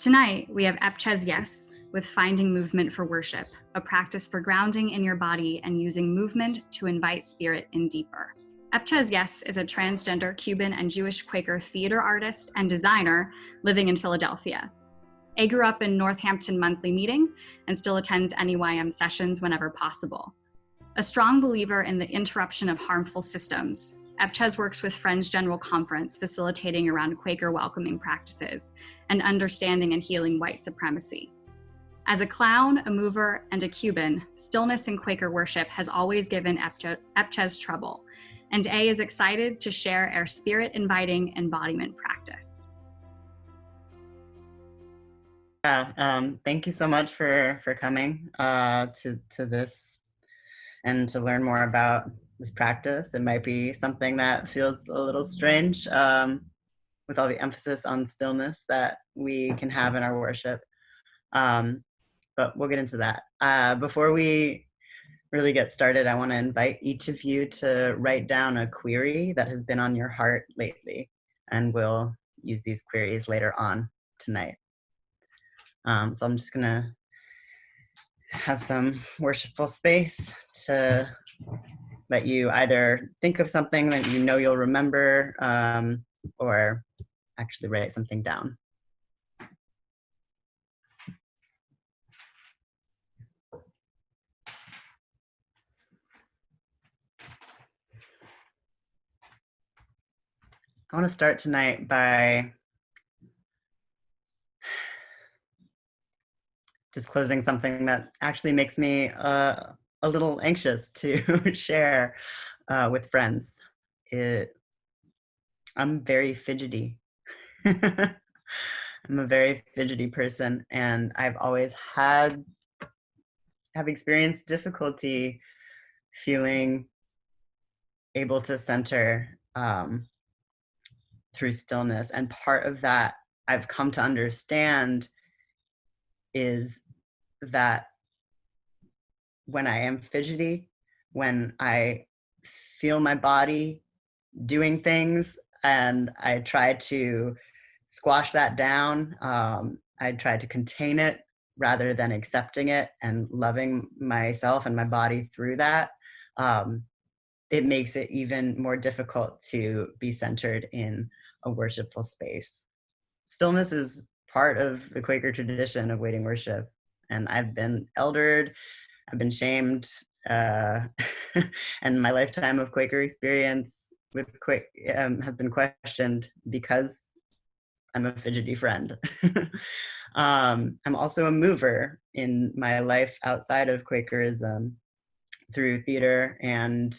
Tonight, we have Eppchez Yes with Finding Movement for Worship, a practice for grounding in your body and using movement to invite spirit in deeper. Eppchez Yes is a transgender Cuban and Jewish Quaker theater artist and designer living in Philadelphia. A grew up in Northampton Monthly Meeting and still attends NEYM sessions whenever possible. A strong believer in the interruption of harmful systems, Eppchez works with Friends General Conference, facilitating around Quaker welcoming practices and understanding and healing white supremacy. As a clown, a mover, and a Cuban, stillness in Quaker worship has always given Eppchez trouble, and A is excited to share our spirit-inviting embodiment practice. Thank you so much for coming to this and to learn more about this practice. It might be something that feels a little strange with all the emphasis on stillness that we can have in our worship. But we'll get into that. Before we really get started, I want to invite each of you to write down a query that has been on your heart lately, and we'll use these queries later on tonight. So I'm just gonna have some worshipful space to let you either think of something that you know you'll remember or actually write something down. I want to start tonight by disclosing something that actually makes me a little anxious to share with friends. I'm very fidgety. I'm a very fidgety person, and I've always have experienced difficulty feeling able to center through stillness. And part of that I've come to understand is that when I am fidgety, when I feel my body doing things and I try to squash that down, I try to contain it rather than accepting it and loving myself and my body through that, it makes it even more difficult to be centered in a worshipful space. Stillness is part of the Quaker tradition of waiting worship, and I've been eldered, I've been shamed, and my lifetime of Quaker experience with has been questioned because I'm a fidgety friend. I'm also a mover in my life outside of Quakerism through theater and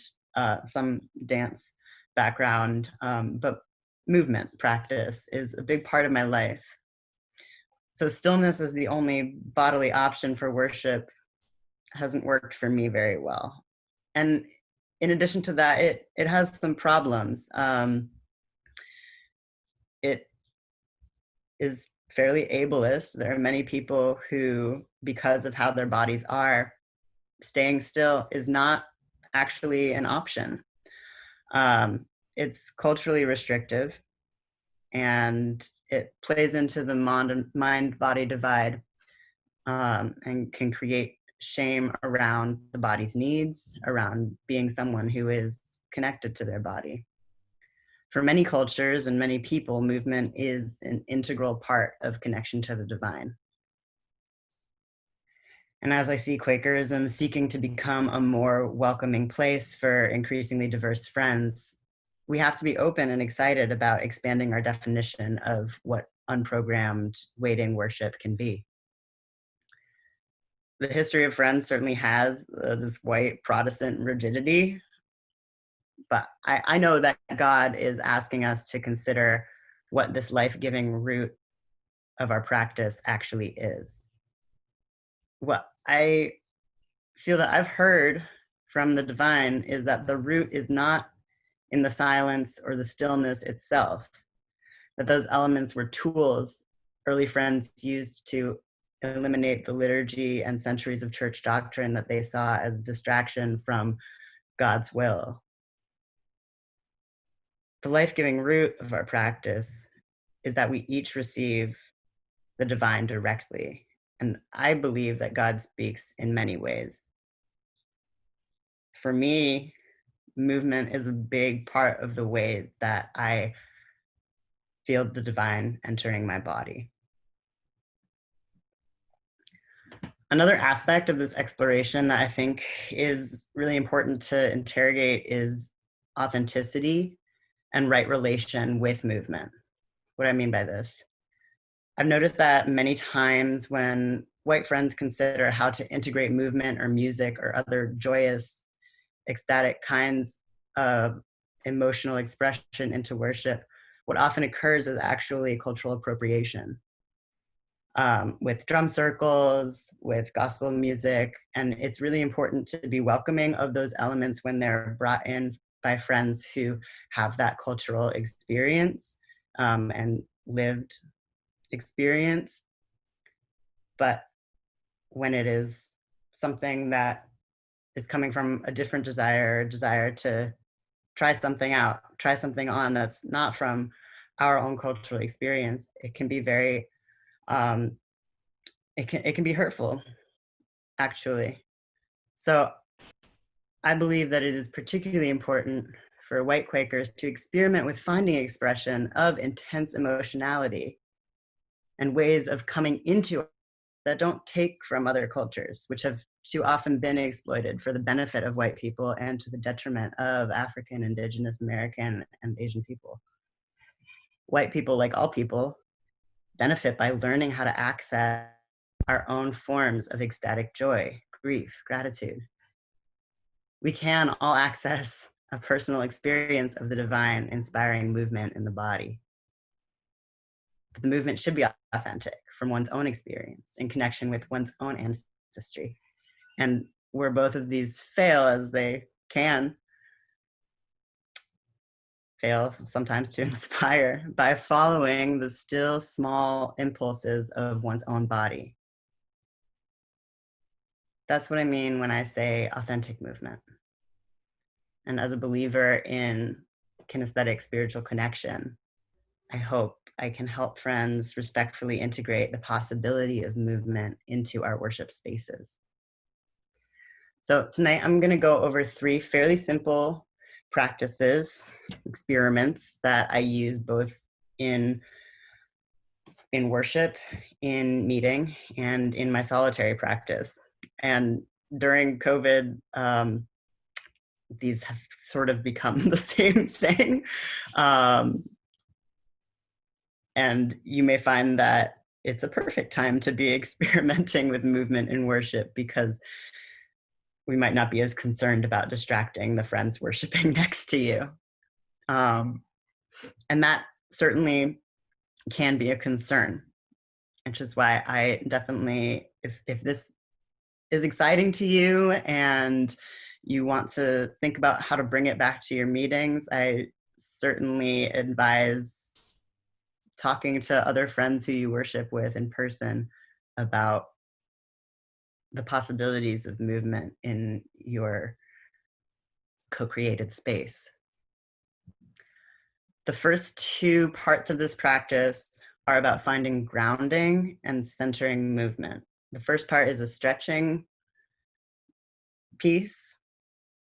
some dance background, but movement practice is a big part of my life. So stillness as the only bodily option for worship hasn't worked for me very well. And in addition to that, it has some problems. It is fairly ableist. There are many people who, because of how their bodies are, staying still is not actually an option. It's culturally restrictive, and it plays into the mind-body divide and can create shame around the body's needs, around being someone who is connected to their body. For many cultures and many people, movement is an integral part of connection to the divine. And as I see Quakerism seeking to become a more welcoming place for increasingly diverse friends, we have to be open and excited about expanding our definition of what unprogrammed waiting worship can be. The history of Friends certainly has this white Protestant rigidity, but I know that God is asking us to consider what this life-giving root of our practice actually is. What I feel that I've heard from the divine is that the root is not in the silence or the stillness itself, that those elements were tools early Friends used to eliminate the liturgy and centuries of church doctrine that they saw as distraction from God's will. The life-giving root of our practice is that we each receive the divine directly. And I believe that God speaks in many ways. For me, movement is a big part of the way that I feel the divine entering my body. Another aspect of this exploration that I think is really important to interrogate is authenticity and right relation with movement. What do I mean by this? I've noticed that many times when white friends consider how to integrate movement or music or other joyous, ecstatic kinds of emotional expression into worship, what often occurs is actually cultural appropriation. With drum circles, with gospel music. And it's really important to be welcoming of those elements when they're brought in by friends who have that cultural experience and lived experience. But when it is something that is coming from a different desire to try something out, try something on that's not from our own cultural experience, it can be very it can be hurtful, actually. So I believe that it is particularly important for white Quakers to experiment with finding expression of intense emotionality and ways of coming into that don't take from other cultures, which have too often been exploited for the benefit of white people and to the detriment of African, Indigenous, American, and Asian people. White people, like all people, benefit by learning how to access our own forms of ecstatic joy, grief, gratitude. We can all access a personal experience of the divine inspiring movement in the body. But the movement should be authentic from one's own experience in connection with one's own ancestry. And where both of these fail, as they can fail sometimes to inspire, by following the still small impulses of one's own body. That's what I mean when I say authentic movement. And as a believer in kinesthetic spiritual connection, I hope I can help friends respectfully integrate the possibility of movement into our worship spaces. So tonight I'm going to go over 3 fairly simple practices, experiments that I use both in worship, in meeting, and in my solitary practice. And during COVID, these have sort of become the same thing. And you may find that it's a perfect time to be experimenting with movement in worship because we might not be as concerned about distracting the friends worshiping next to you. And that certainly can be a concern, which is why I definitely, if this is exciting to you and you want to think about how to bring it back to your meetings, I certainly advise talking to other friends who you worship with in person about the possibilities of movement in your co-created space. The first 2 parts of this practice are about finding grounding and centering movement. The first part is a stretching piece,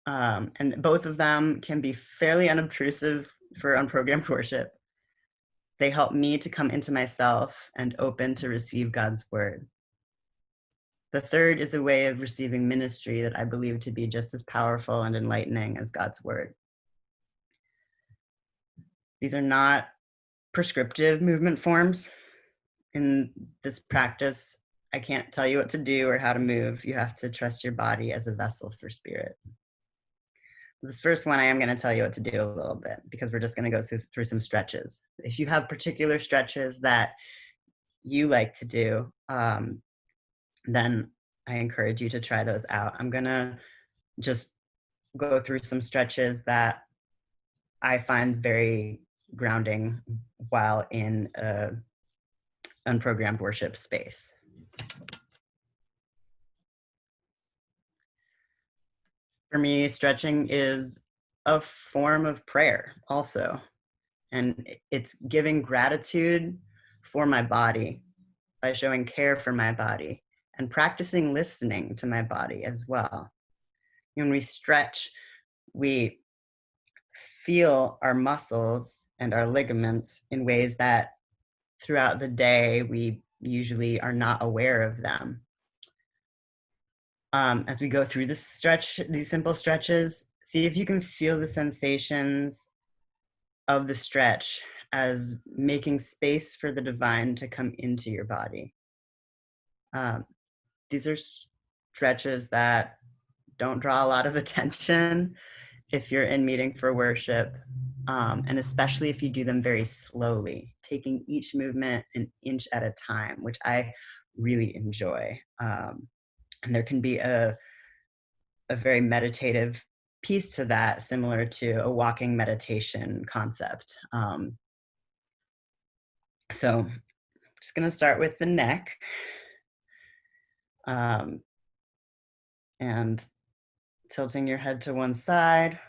and both of them can be fairly unobtrusive for unprogrammed worship. They help me to come into myself and open to receive God's word. The third is a way of receiving ministry that I believe to be just as powerful and enlightening as God's word. These are not prescriptive movement forms. In this practice, I can't tell you what to do or how to move. You have to trust your body as a vessel for spirit. This first one, I am going to tell you what to do a little bit because we're just going to go through some stretches. If you have particular stretches that you like to do, then I encourage you to try those out. I'm going to just go through some stretches that I find very grounding while in a unprogrammed worship space. For me, stretching is a form of prayer also. And it's giving gratitude for my body by showing care for my body and practicing listening to my body as well. When we stretch, we feel our muscles and our ligaments in ways that throughout the day we usually are not aware of them. As we go through this stretch, these simple stretches, see if you can feel the sensations of the stretch as making space for the divine to come into your body. These are stretches that don't draw a lot of attention if you're in meeting for worship, and especially if you do them very slowly, taking each movement an inch at a time, which I really enjoy. And there can be a very meditative piece to that, similar to a walking meditation concept. So I'm just gonna start with the neck. And tilting your head to one side,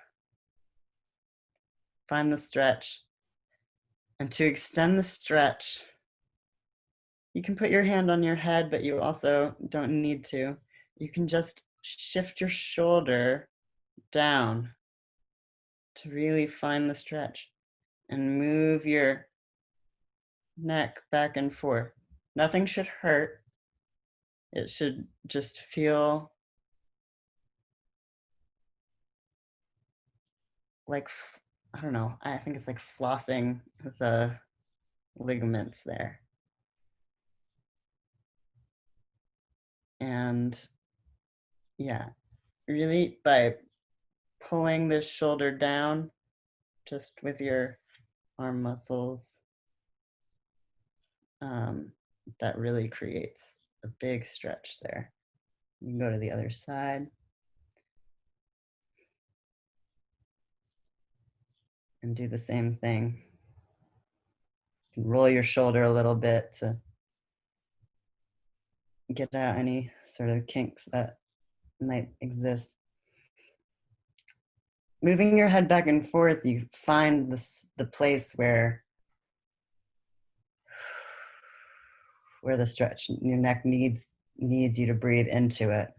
find the stretch. And to extend the stretch, you can put your hand on your head, but you also don't need to. You can just shift your shoulder down to really find the stretch and move your neck back and forth. Nothing should hurt. It should just feel like, I don't know, I think it's like flossing the ligaments there. And yeah, really by pulling the shoulder down just with your arm muscles, that really creates a big stretch there. You can go to the other side. And do the same thing. You can roll your shoulder a little bit to get out any sort of kinks that might exist. Moving your head back and forth, you find the place where the stretch, your neck needs you to breathe into it.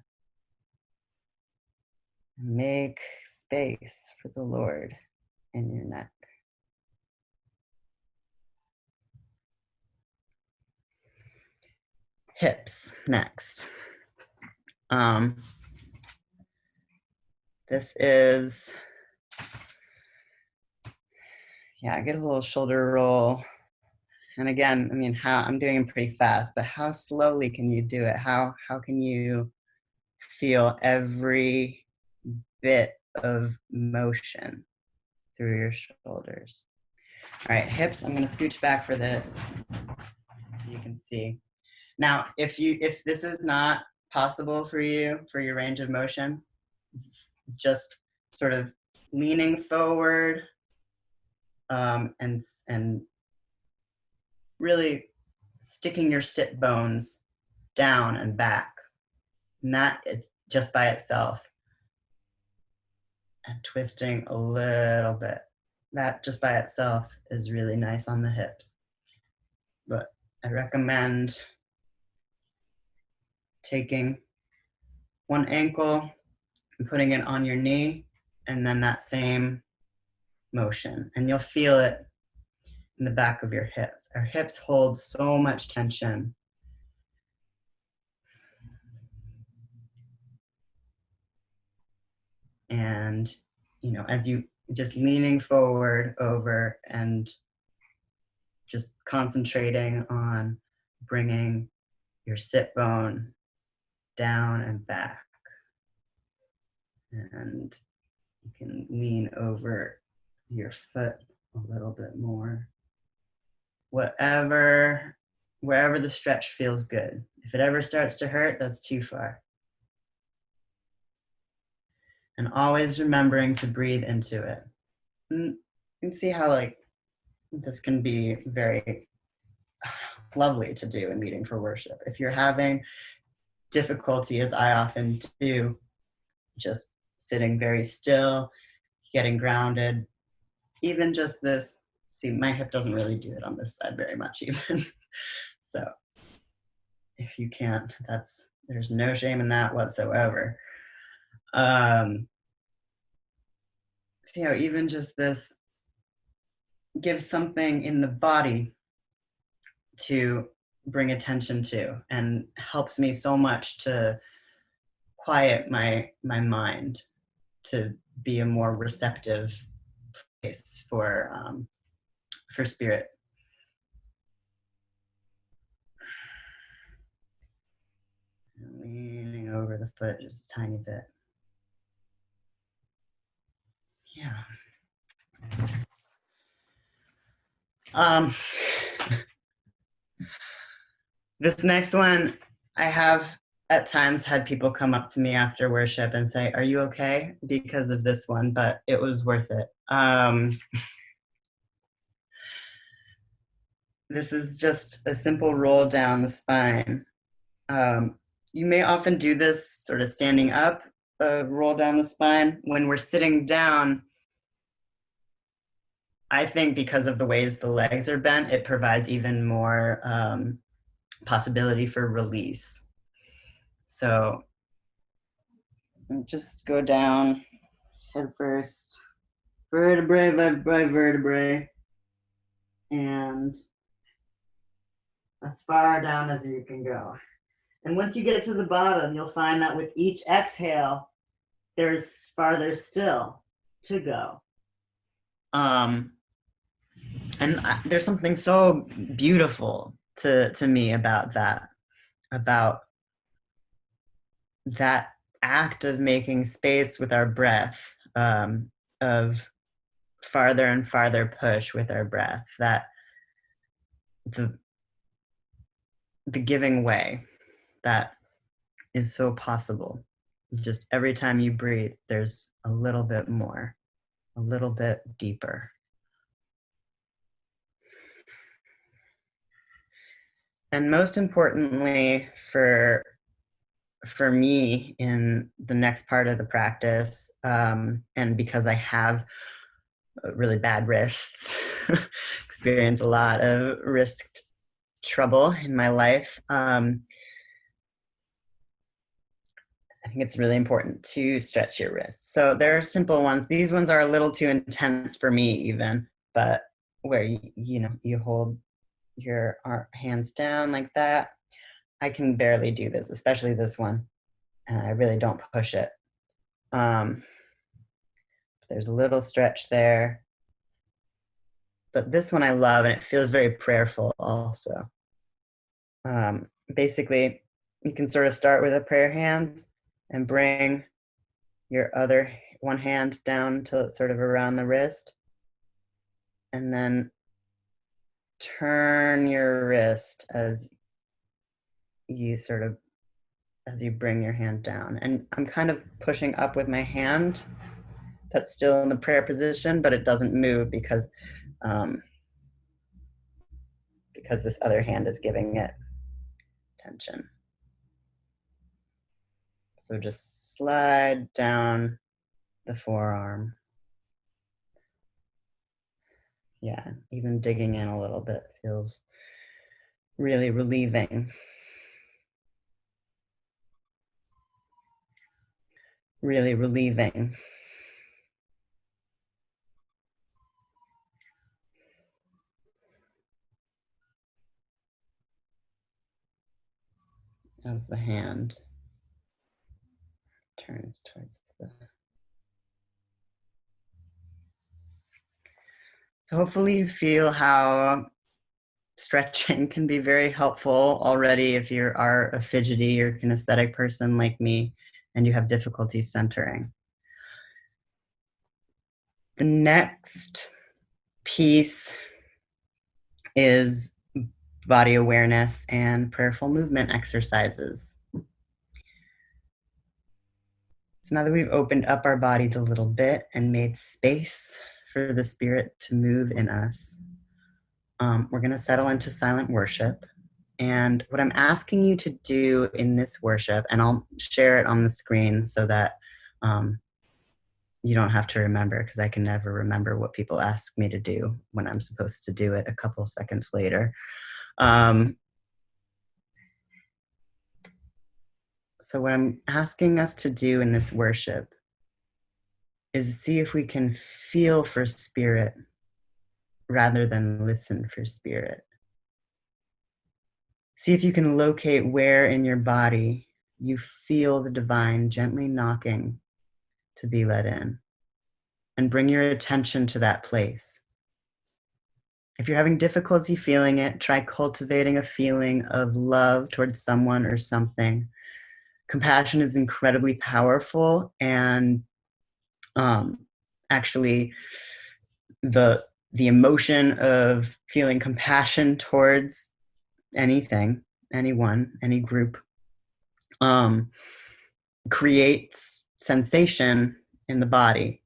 Make space for the Lord in your neck. Hips next. This is, yeah, I get a little shoulder roll. And again, I mean, I'm doing them pretty fast, but how slowly can you do it? How can you feel every bit of motion through your shoulders? All right, hips, I'm gonna scooch back for this so you can see. Now, if this is not possible for you, for your range of motion, just sort of leaning forward and really sticking your sit bones down and back. And that, it's just by itself. And twisting a little bit. That just by itself is really nice on the hips. But I recommend taking one ankle and putting it on your knee, and then that same motion. And you'll feel it in the back of your hips. Our hips hold so much tension. And, you know, as you just leaning forward over and just concentrating on bringing your sit bone down and back. And you can lean over your foot a little bit more. Wherever the stretch feels good. If it ever starts to hurt, that's too far. And always remembering to breathe into it. And you can see how like this can be very lovely to do in meeting for worship. If you're having difficulty, as I often do, just sitting very still, getting grounded, even just this, see, my hip doesn't really do it on this side very much even. So if you can't, there's no shame in that whatsoever. See how even just this gives something in the body to bring attention to, and helps me so much to quiet my mind, to be a more receptive place for spirit. Leaning over the foot just a tiny bit. Yeah. This next one, I have at times had people come up to me after worship and say, "Are you okay?" because of this one, but it was worth it. This is just a simple roll down the spine. You may often do this sort of standing up, roll down the spine. When we're sitting down, I think because of the ways the legs are bent, it provides even more possibility for release. So just go down head first, vertebrae by vertebrae, and as far down as you can go. And once you get to the bottom, you'll find that with each exhale, there's farther still to go. And there's something so beautiful to me about that act of making space with our breath, of farther and farther push with our breath, that the giving way that is so possible. Just every time you breathe, there's a little bit more, a little bit deeper. And most importantly, for me in the next part of the practice, and because I have really bad wrists, experience a lot of wrist trouble in my life, I think it's really important to stretch your wrists. So there are simple ones. These ones are a little too intense for me even, but where you hold your hands down like that. I can barely do this, especially this one. And I really don't push it. There's a little stretch there. But this one I love, and it feels very prayerful also. Basically, you can sort of start with a prayer hand and bring your other one hand down till it's sort of around the wrist. And then turn your wrist as you bring your hand down. And I'm kind of pushing up with my hand that's still in the prayer position, but it doesn't move because this other hand is giving it tension. So just slide down the forearm. Yeah, even digging in a little bit feels really relieving. Really relieving. As the hand turns towards the... So hopefully you feel how stretching can be very helpful already if you are a fidgety or kinesthetic person like me and you have difficulty centering. The next piece is body awareness and prayerful movement exercises. So now that we've opened up our bodies a little bit and made space for the spirit to move in us, we're going to settle into silent worship. And what I'm asking you to do in this worship, and I'll share it on the screen so that you don't have to remember, because I can never remember what people ask me to do when I'm supposed to do it a couple seconds later. So what I'm asking us to do in this worship is see if we can feel for spirit rather than listen for spirit. See if you can locate where in your body you feel the divine gently knocking to be let in, and bring your attention to that place. If you're having difficulty feeling it, try cultivating a feeling of love towards someone or something. Compassion is incredibly powerful, and actually the emotion of feeling compassion towards anything, anyone, any group, creates sensation in the body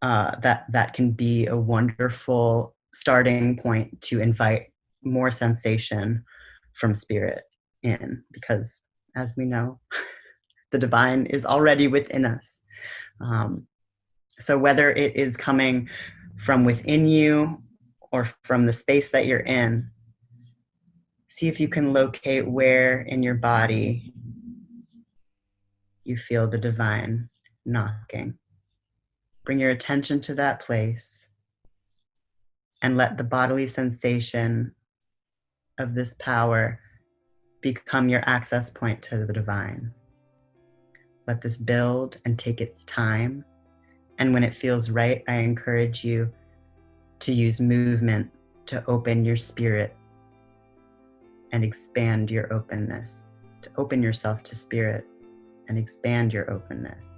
that can be a wonderful starting point to invite more sensation from spirit in, because as we know, the divine is already within us. So whether it is coming from within you or from the space that you're in, see if you can locate where in your body you feel the divine knocking. Bring your attention to that place and let the bodily sensation of this power become your access point to the divine. Let this build and take its time. And when it feels right, I encourage you to use movement to open your spirit and expand your openness, to open yourself to spirit and expand your openness.